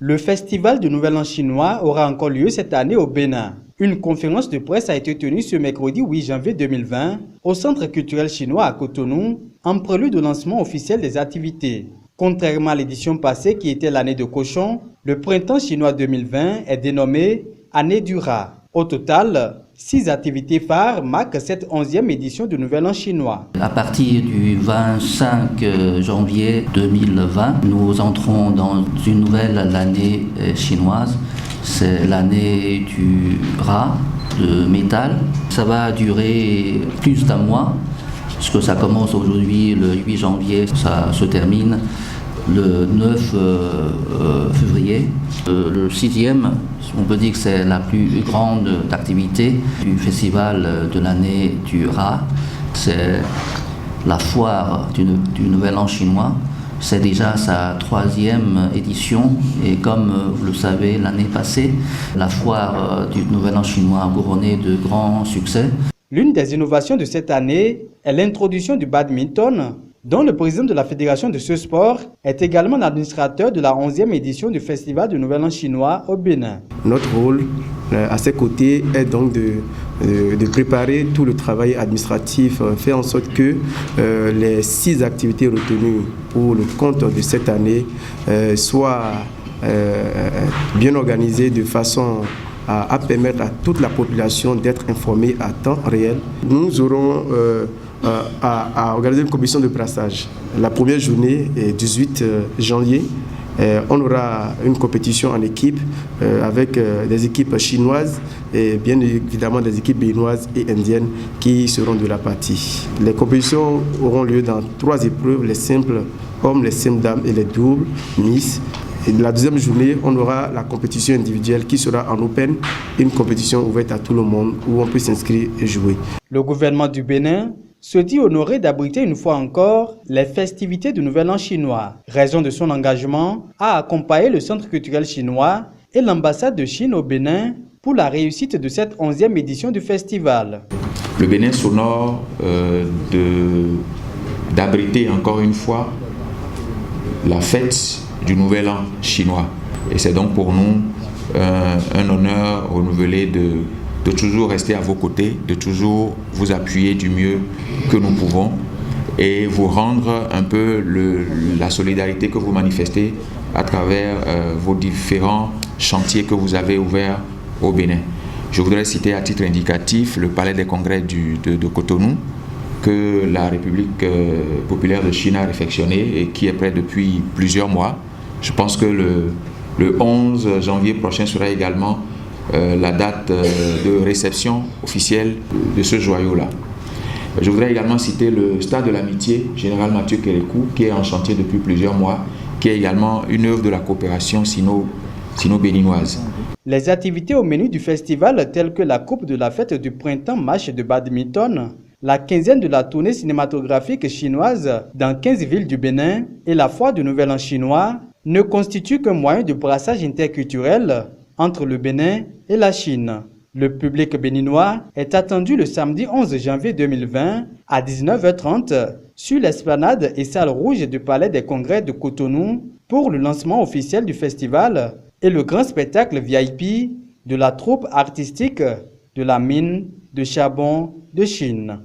Le festival du Nouvel An chinois aura encore lieu cette année au Bénin. Une conférence de presse a été tenue ce mercredi 8 janvier 2020 au Centre culturel chinois à Cotonou, en prélude au lancement officiel des activités. Contrairement à l'édition passée qui était l'année de cochon, le printemps chinois 2020 est dénommé Année du rat. Au total, 6 activités phares marquent cette 11e édition du Nouvel An chinois. À partir du 25 janvier 2020, nous entrons dans une nouvelle année chinoise. C'est l'année du rat, de métal. Ça va durer plus d'1 mois, parce que ça commence aujourd'hui le 8 janvier, ça se termine le 9 février. Le 6e, on peut dire que c'est la plus grande activité du festival de l'année du rat. C'est la foire du Nouvel An chinois. C'est déjà sa 3e édition et comme vous le savez, l'année passée, la foire du Nouvel An chinois a couronné de grands succès. L'une des innovations de cette année est l'introduction du badminton, dont le président de la Fédération de ce sport est également l'administrateur de la 11e édition du Festival du Nouvel An chinois au Bénin. Notre rôle à ses côtés est donc de préparer tout le travail administratif, faire en sorte que les 6 activités retenues pour le compte de cette année soient bien organisées de façon à permettre à toute la population d'être informée à temps réel. Nous aurons à organiser une commission de brassage. La première journée est 18 janvier. On aura une compétition en équipe avec des équipes chinoises et bien évidemment des équipes béninoises et indiennes qui seront de la partie. Les compétitions auront lieu dans 3 épreuves, les simples hommes, les simples dames et les doubles Miss. Et la deuxième journée, on aura la compétition individuelle qui sera en open, une compétition ouverte à tout le monde où on peut s'inscrire et jouer. Le gouvernement du Bénin se dit honoré d'abriter une fois encore les festivités du Nouvel An chinois, raison de son engagement à accompagner le Centre culturel chinois et l'ambassade de Chine au Bénin pour la réussite de cette 11e édition du festival. Le Bénin s'honore d'abriter encore une fois la fête du Nouvel An chinois. Et c'est donc pour nous un honneur renouvelé de toujours rester à vos côtés, de toujours vous appuyer du mieux que nous pouvons et vous rendre un peu la solidarité que vous manifestez à travers vos différents chantiers que vous avez ouverts au Bénin. Je voudrais citer à titre indicatif le Palais des Congrès de Cotonou que la République populaire de Chine a réfectionné et qui est prêt depuis plusieurs mois. Je pense que le 11 janvier prochain sera également la date de réception officielle de ce joyau-là. Je voudrais également citer le Stade de l'Amitié, Général Mathieu Kérékou, qui est en chantier depuis plusieurs mois, qui est également une œuvre de la coopération sino-béninoise. Les activités au menu du festival telles que la Coupe de la Fête du Printemps match de badminton, la 15e de la tournée cinématographique chinoise dans 15 villes du Bénin et la foire du Nouvel An chinois ne constituent qu'un moyen de brassage interculturel entre le Bénin et la Chine. Le public béninois est attendu le samedi 11 janvier 2020 à 19h30 sur l'esplanade et salle rouge du Palais des Congrès de Cotonou pour le lancement officiel du festival et le grand spectacle VIP de la troupe artistique de la mine de charbon de Chine.